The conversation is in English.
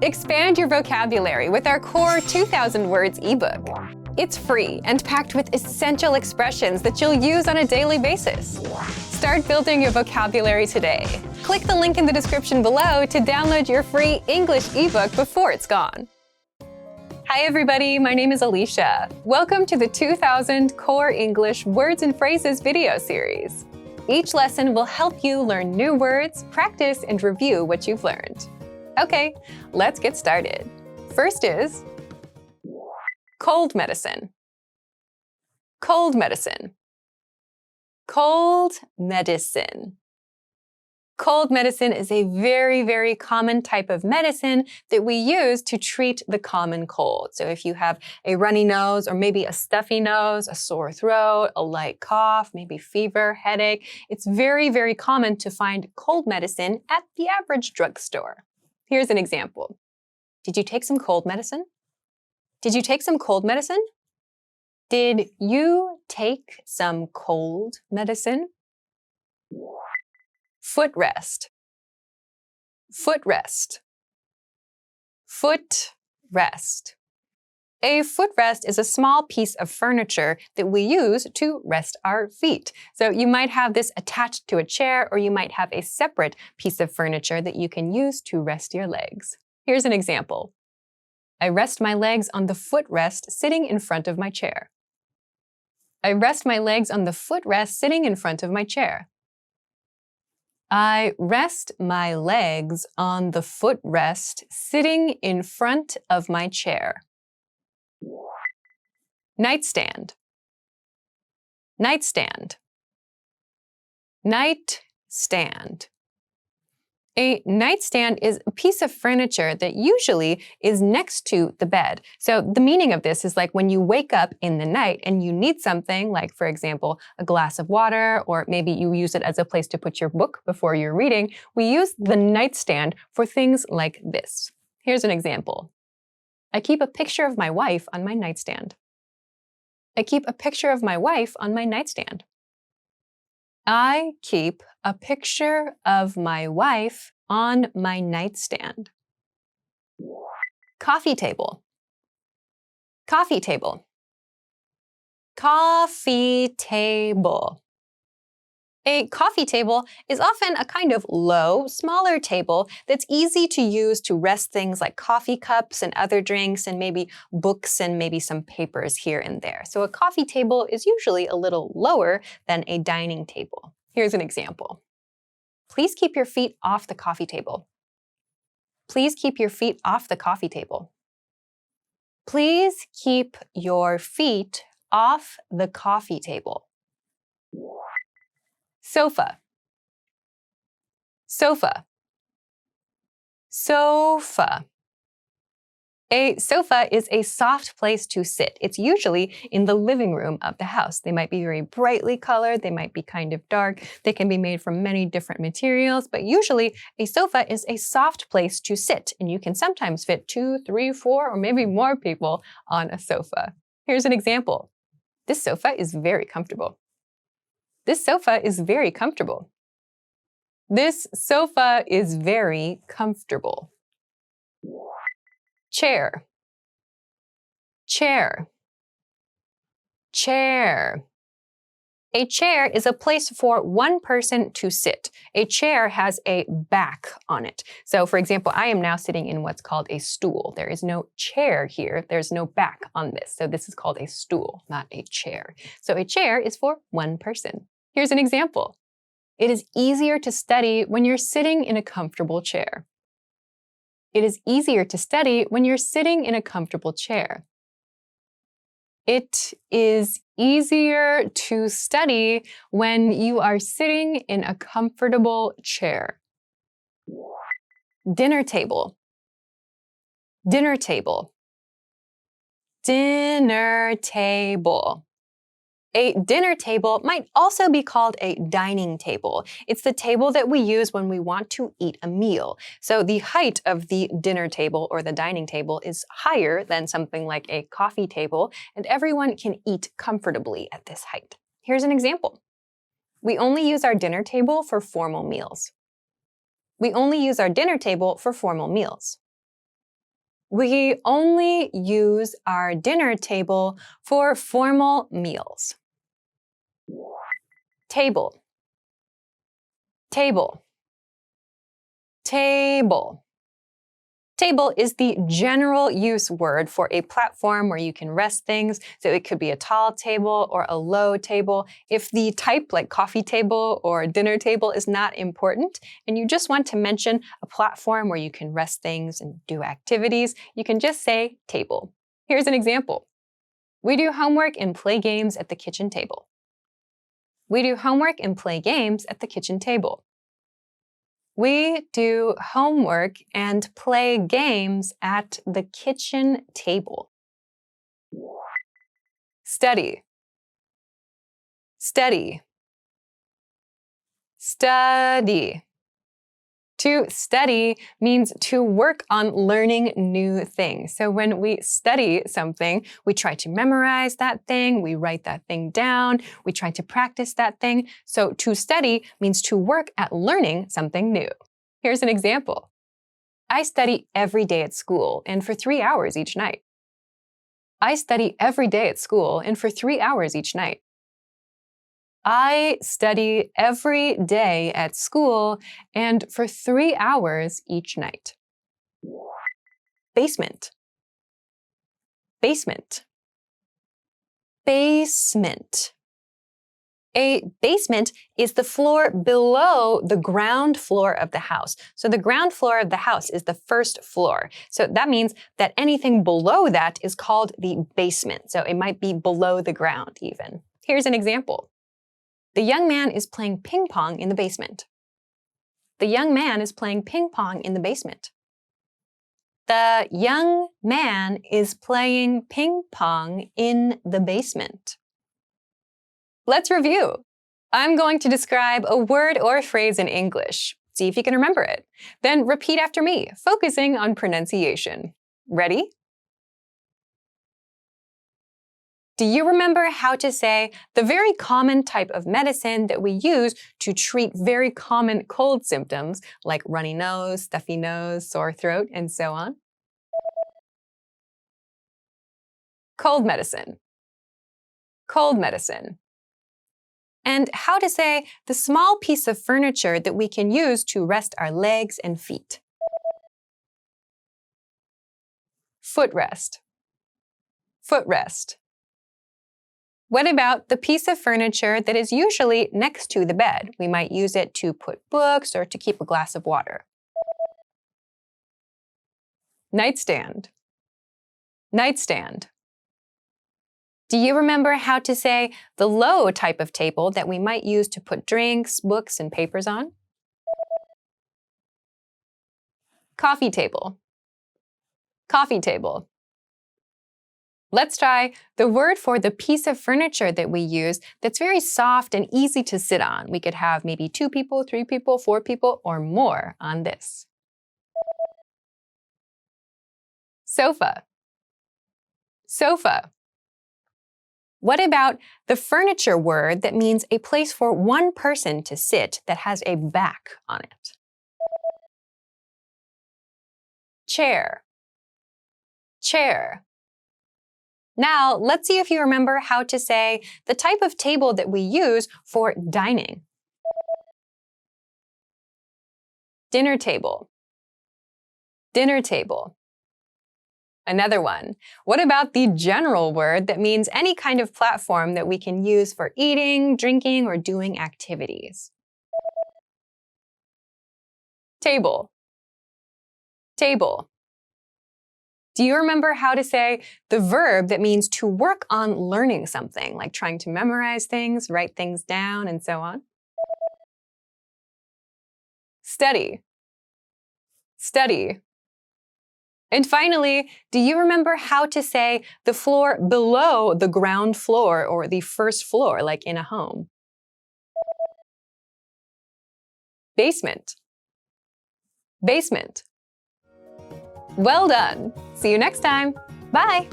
Expand your vocabulary with our core 2,000 words ebook. It's free and packed with essential expressions that you'll use on a daily basis. Start building your vocabulary today. Click the link in the description below to download your free English ebook before it's gone. Hi everybody, my name is Alicia. Welcome to the 2000 Core English Words and Phrases video series. Each lesson will help you learn new words, practice, and review what you've learned. Okay, let's get started. First is cold medicine. Cold medicine. Cold medicine. Cold medicine is a very, very common type of medicine that we use to treat the common cold. So if you have a runny nose or maybe a stuffy nose, a sore throat, a light cough, maybe fever, headache, it's very, very common to find cold medicine at the average drugstore. Here's an example. Did you take some cold medicine? Did you take some cold medicine? Did you take some cold medicine? Footrest. Footrest. Footrest. A footrest is a small piece of furniture that we use to rest our feet. So you might have this attached to a chair, or you might have a separate piece of furniture that you can use to rest your legs. Here's an example. I rest my legs on the footrest sitting in front of my chair. I rest my legs on the footrest sitting in front of my chair. I rest my legs on the footrest sitting in front of my chair. Nightstand. Nightstand. Nightstand. A nightstand is a piece of furniture that usually is next to the bed. So the meaning of this is like when you wake up in the night and you need something, like for example, a glass of water, or maybe you use it as a place to put your book before you're reading, we use the nightstand for things like this. Here's an example. I keep a picture of my wife on my nightstand. I keep a picture of my wife on my nightstand. I keep a picture of my wife on my nightstand. Coffee table. Coffee table. Coffee table. A coffee table is often a kind of low, smaller table that's easy to use to rest things like coffee cups and other drinks and maybe books and maybe some papers here and there. So a coffee table is usually a little lower than a dining table. Here's an example. Please keep your feet off the coffee table. Please keep your feet off the coffee table. Please keep your feet off the coffee table. Sofa. Sofa. Sofa. A sofa is a soft place to sit. It's usually in the living room of the house. They might be very brightly colored. They might be kind of dark. They can be made from many different materials, but usually a sofa is a soft place to sit, and you can sometimes fit 2, 3, 4, or maybe more people on a sofa. Here's an example. This sofa is very comfortable. This sofa is very comfortable. This sofa is very comfortable. Chair. Chair. Chair. A chair is a place for one person to sit. A chair has a back on it. So for example, I am now sitting in what's called a stool. There is no chair here. There's no back on this. So this is called a stool, not a chair. So a chair is for one person. Here's an example. It is easier to study when you're sitting in a comfortable chair. It is easier to study when you're sitting in a comfortable chair. It is easier to study when you are sitting in a comfortable chair. Dinner table. Dinner table. Dinner table. A dinner table might also be called a dining table. It's the table that we use when we want to eat a meal. So the height of the dinner table or the dining table is higher than something like a coffee table, and everyone can eat comfortably at this height. Here's an example. We only use our dinner table for formal meals. We only use our dinner table for formal meals. We only use our dinner table for formal meals. Table, table, table. Table is the general use word for a platform where you can rest things. So it could be a tall table or a low table. If the type, like coffee table or dinner table, is not important, and you just want to mention a platform where you can rest things and do activities, you can just say table. Here's an example. We do homework and play games at the kitchen table. We do homework and play games at the kitchen table. We do homework and play games at the kitchen table. Study, study, study. To study means to work on learning new things. So when we study something, we try to memorize that thing, we write that thing down, we try to practice that thing. So to study means to work at learning something new. Here's an example. I study every day at school and for 3 hours each night. I study every day at school and for 3 hours each night. I study every day at school and for 3 hours each night. Basement, basement, basement. A basement is the floor below the ground floor of the house. So the ground floor of the house is the first floor. So that means that anything below that is called the basement. So it might be below the ground even. Here's an example. The young man is playing ping pong in the basement. The young man is playing ping pong in the basement. The young man is playing ping pong in the basement. Let's review. I'm going to describe a word or a phrase in English. See if you can remember it. Then repeat after me, focusing on pronunciation. Ready? Do you remember how to say the very common type of medicine that we use to treat very common cold symptoms like runny nose, stuffy nose, sore throat, and so on? Cold medicine. Cold medicine. And how to say the small piece of furniture that we can use to rest our legs and feet. Footrest. Footrest. What about the piece of furniture that is usually next to the bed? We might use it to put books or to keep a glass of water. Nightstand. Nightstand. Do you remember how to say the low type of table that we might use to put drinks, books, and papers on? Coffee table. Coffee table. Let's try the word for the piece of furniture that we use that's very soft and easy to sit on. We could have maybe 2 people, 3 people, 4 people, or more on this. Sofa. Sofa. What about the furniture word that means a place for one person to sit that has a back on it? Chair. Chair. Now, let's see if you remember how to say the type of table that we use for dining. Dinner table. Dinner table. Another one. What about the general word that means any kind of platform that we can use for eating, drinking, or doing activities? Table. Table. Do you remember how to say the verb that means to work on learning something, like trying to memorize things, write things down, and so on? Study. Study. And finally, do you remember how to say the floor below the ground floor or the first floor, like in a home? Basement. Basement. Well done. See you next time. Bye.